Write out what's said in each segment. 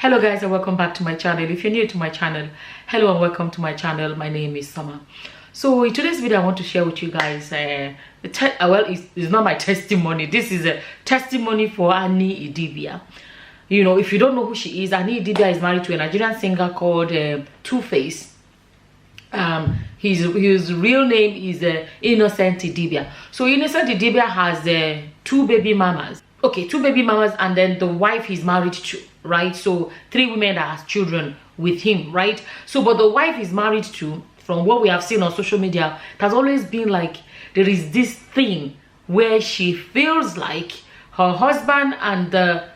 Hello guys, and welcome back to my channel. If you're new to my channel, hello and welcome to my channel. My name is Summer. So in today's video I want to share with you guys it's not my testimony. This is a testimony for Annie Idibia. You know, if you don't know who she is, Annie Idibia is married to a Nigerian singer called Two-Face. His real name is Innocent Idibia. So Innocent Idibia has two baby mamas. Okay, two baby mamas, and then the wife he's married to, right? So 3 women that has children with him, right? So but the wife is married to, from what we have seen on social media, it has always been like there is this thing where she feels like her husband and the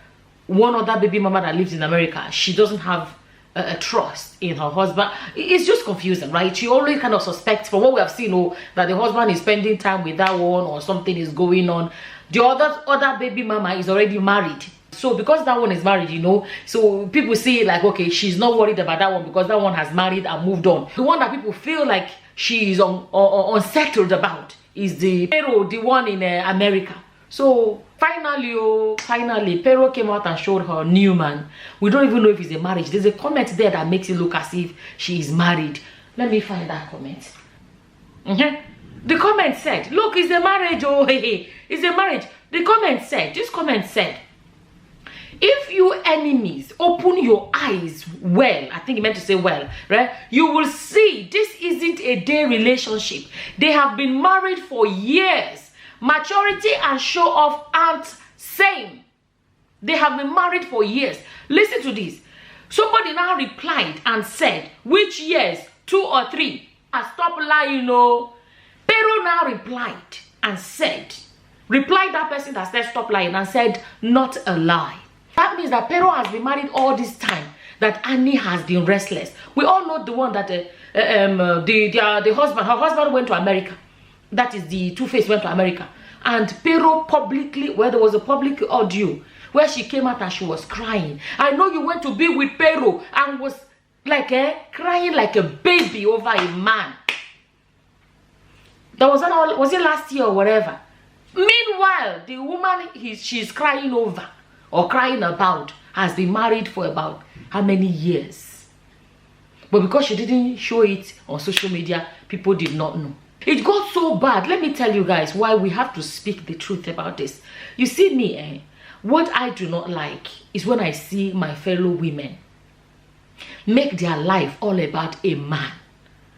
one other baby mama that lives in America, she doesn't have a trust in her husband. It's just confusing, right? She always kind of suspects, from what we have seen, that the husband is spending time with that one or something is going on. The other baby mama is already married. So because that one is married, you know, so people see like, okay, she's not worried about that one because that one has married and moved on. The one that people feel like she is unsettled about is the Pero, the one in America. So finally, Pero came out and showed her new man. We don't even know if it's a marriage. There's a comment there that makes it look as if she is married. Let me find that comment. The comment said, look, it's a marriage. Oh, hey, it's a marriage. The comment said, this comment said, if you enemies open your eyes well, I think he meant to say well, right? You will see this isn't a day relationship. They have been married for years. Maturity and show off aren't same. They have been married for years. Listen to this. Somebody now replied and said, which years? 2 or 3? Stop lying, no. Pero now replied and said, that person that said stop lying and said not a lie. That means that Pero has been married all this time, that Annie has been restless. We all know the one that the husband, her husband went to America. That is the Two-Face went to America. And Pero publicly, where there was a public audio where she came out and she was crying. I know you went to be with Pero and was like crying like a baby over a man. That was it last year or whatever? Meanwhile, the woman she's crying over or crying about has been married for about how many years? But because she didn't show it on social media, people did not know. It got so bad. Let me tell you guys why we have to speak the truth about this. You see me, what I do not like is when I see my fellow women make their life all about a man.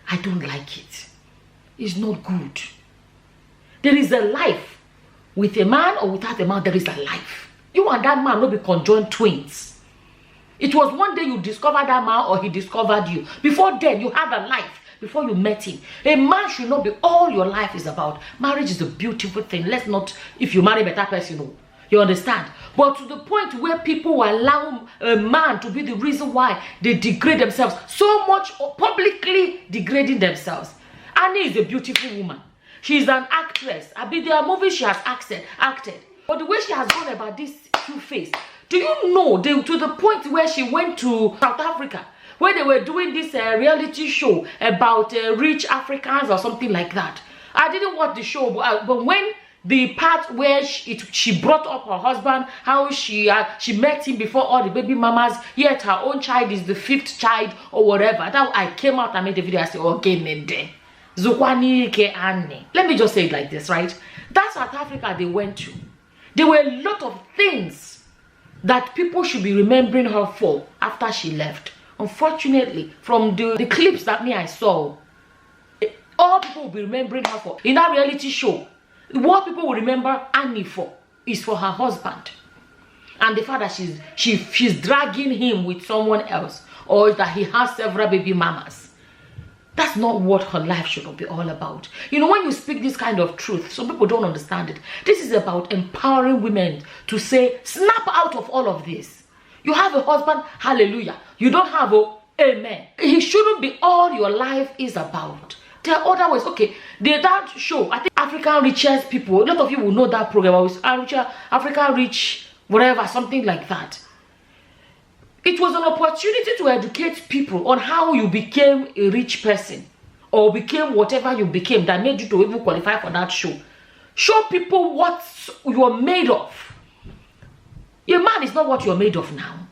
I don't like it. It's not good. There is a life. With a man or without a man, there is a life. You and that man will be conjoined twins. It was one day you discovered that man or he discovered you. Before then, you had a life. Before you met him, a man should not be all your life is about. Marriage is a beautiful thing. Let's not, if you marry a better person, you understand. But to the point where people allow a man to be the reason why they degrade themselves, so much publicly degrading themselves. Annie is a beautiful woman. She's an actress. I mean, there are movies she has acted. But the way she has gone about this Two-Face, do you know, to the point where she went to South Africa, where they were doing this reality show about rich Africans or something like that. I didn't watch the show, but when the part where she brought up her husband, how she met him before all the baby mamas, yet her own child is the 5th child or whatever. That I came out and made the video. I said, okay, Nende. Zukwani ke Anne. Let me just say it like this, right? That's South Africa they went to. There were a lot of things that people should be remembering her for after she left. Unfortunately, from the clips that I saw, all people will be remembering her for. In that reality show, what people will remember Annie for is for her husband. And the fact that she's dragging him with someone else, or that he has several baby mamas. That's not what her life should be all about. You know, when you speak this kind of truth, some people don't understand it. This is about empowering women to say, snap out of all of this. You have a husband, hallelujah. You don't have a amen. He shouldn't be all your life is about. There are other ways. Okay, that show, I think African Richest People, a lot of you will know that program. It was African Rich, whatever, something like that. It was an opportunity to educate people on how you became a rich person or became whatever you became that made you to even qualify for that show. Show people what you're made of. A man is not what you're made of now.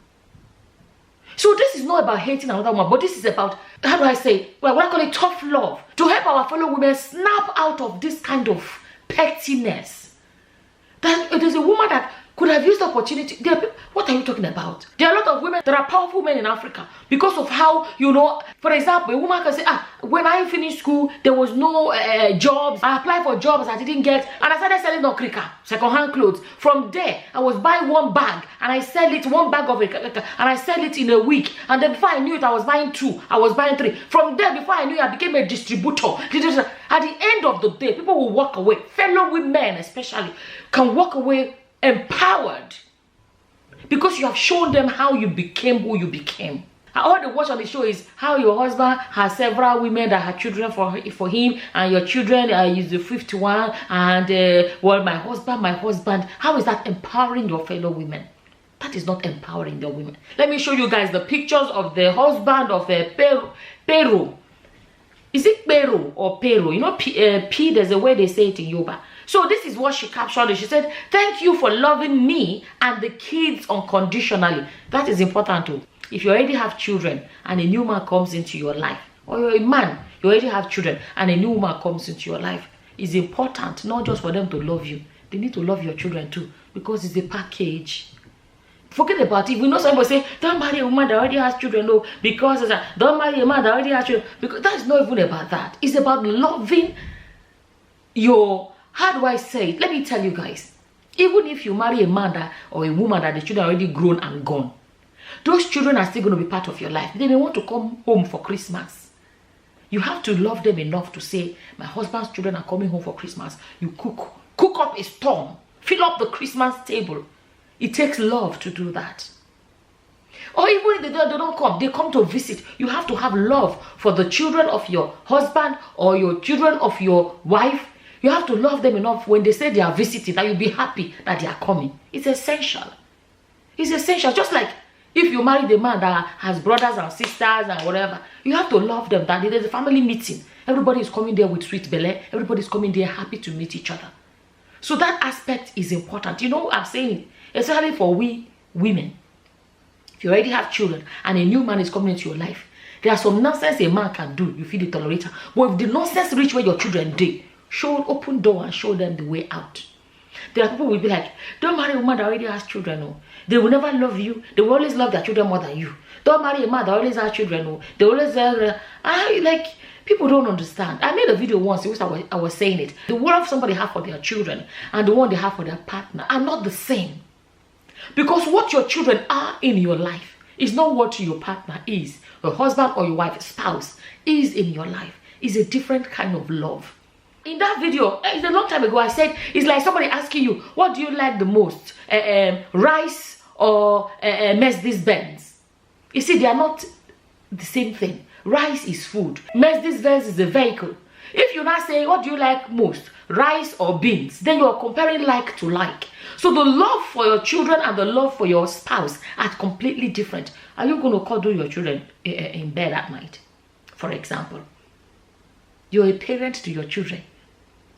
So this is not about hating another woman, but this is about, how do I say, well, what I call it, tough love. To help our fellow women snap out of this kind of pettiness. That there's a woman that could have used the opportunity. What are you talking about? There are a lot of women that are powerful men in Africa because of how, you know, for example, a woman can say, when I finished school, there was no jobs. I applied for jobs I didn't get, and I started selling okrika, second-hand clothes. From there, I was buying one bag, and I sell it, one bag of it, and I sell it in a week. And then before I knew it, I was buying 2, I was buying 3. From there, before I knew it, I became a distributor. At the end of the day, people will walk away. Fellow women, especially, can walk away empowered because you have shown them how you became who you became. All they watch on the show is how your husband has several women that have children for him, and your children is the 5th one, and well, my husband. How is that empowering your fellow women? That is not empowering the women. Let me show you guys the pictures of the husband of Pero. Is it Pero or Pero? You know, P, there's a way they say it in Yoruba. So this is what she captured. She said, thank you for loving me and the kids unconditionally. That is important too. If you already have children and a new man comes into your life, or you're a man, you already have children and a new woman comes into your life, it's important not just for them to love you. They need to love your children too, because it's a package. Forget about it. We know somebody say, don't marry a woman that already has children, no, because don't marry a man that already has children. Because that's not even about that. It's about loving your, how do I say it? Let me tell you guys, even if you marry a man that, or a woman that the children are already grown and gone, those children are still going to be part of your life. They may want to come home for Christmas. You have to love them enough to say, my husband's children are coming home for Christmas. You cook up a storm, fill up the Christmas table. It takes love to do that. Or even if they don't come, they come to visit. You have to have love for the children of your husband or your children of your wife. You have to love them enough when they say they are visiting, that you'll be happy that they are coming. It's essential. It's essential. Just like if you marry the man that has brothers and sisters and whatever, you have to love them. That there's a family meeting. Everybody is coming there with sweet belly. Everybody is coming there happy to meet each other. So that aspect is important. You know, I'm saying it, especially for we women. If you already have children and a new man is coming into your life, there are some nonsense a man can do. You feel the tolerator. But if the nonsense reach where your children do, open door and show them the way out. There are people who will be like, don't marry a woman that already has children. No. They will never love you. They will always love their children more than you. Don't marry a man that always has children. No. They always like, people don't understand. I made a video once in which I was saying it. The love somebody have for their children and the one they have for their partner are not the same. Because what your children are in your life is not what your partner is. Your husband or your wife, spouse, is in your life. It's a different kind of love. In that video, it's a long time ago, I said, it's like somebody asking you, what do you like the most? Rice or Mercedes-Benz? You see, they are not the same thing. Rice is food. Mercedes-Benz is a vehicle. If you now say, what do you like most? Rice or beans? Then you are comparing like to like. So the love for your children and the love for your spouse are completely different. Are you going to cuddle your children in bed at night? For example, you're a parent to your children,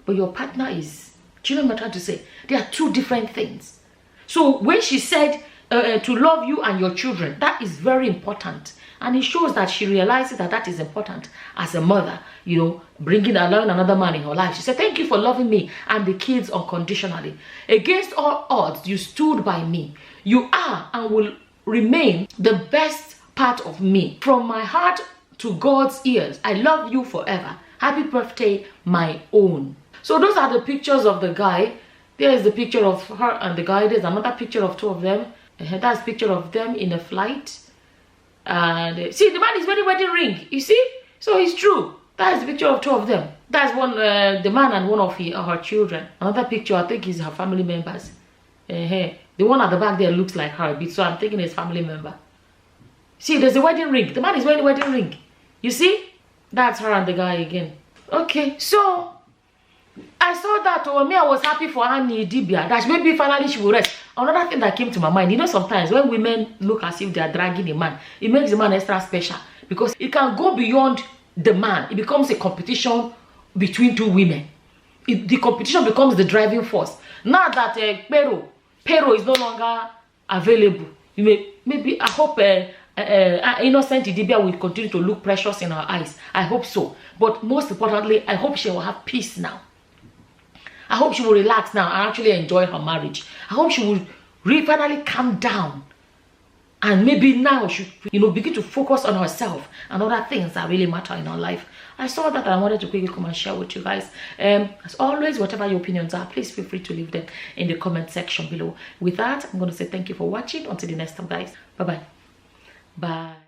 but your partner is, do you know what I'm trying to say? They are two different things. So when she said to love you and your children, that is very important. And it shows that she realizes that that is important as a mother, you know, allowing another man in her life. She said, thank you for loving me and the kids unconditionally. Against all odds, you stood by me. You are and will remain the best part of me. From my heart to God's ears, I love you forever. Happy birthday, my own. So those are the pictures of the guy. There is the picture of her and the guy. There's another picture of two of them. That's a picture of them in a flight. And see, the man is wearing wedding ring. You see? So it's true. That is the picture of two of them. That's one, the man and one of her children. Another picture, I think, is her family members. The one at the back there looks like her a bit, so I'm thinking it's family member. See, there's a wedding ring. The man is wearing a wedding ring. You see? That's her and the guy again. Okay, so I saw that. Me, I was happy for Annie Idibia, that maybe finally she will rest. Another thing that came to my mind, you know, sometimes when women look as if they are dragging a man, it makes the man extra special because it can go beyond the man. It becomes a competition between two women. The competition becomes the driving force. Now that Pero is no longer available, maybe I hope innocent Idibia will continue to look precious in our eyes. I hope so. But most importantly, I hope she will have peace now. I hope she will relax now and actually enjoy her marriage. I hope she will finally calm down. And maybe now she, begin to focus on herself and other things that really matter in her life. I saw that and I wanted to quickly come and share with you guys. As always, whatever your opinions are, please feel free to leave them in the comment section below. With that, I'm going to say thank you for watching. Until the next time, guys. Bye-bye. Bye.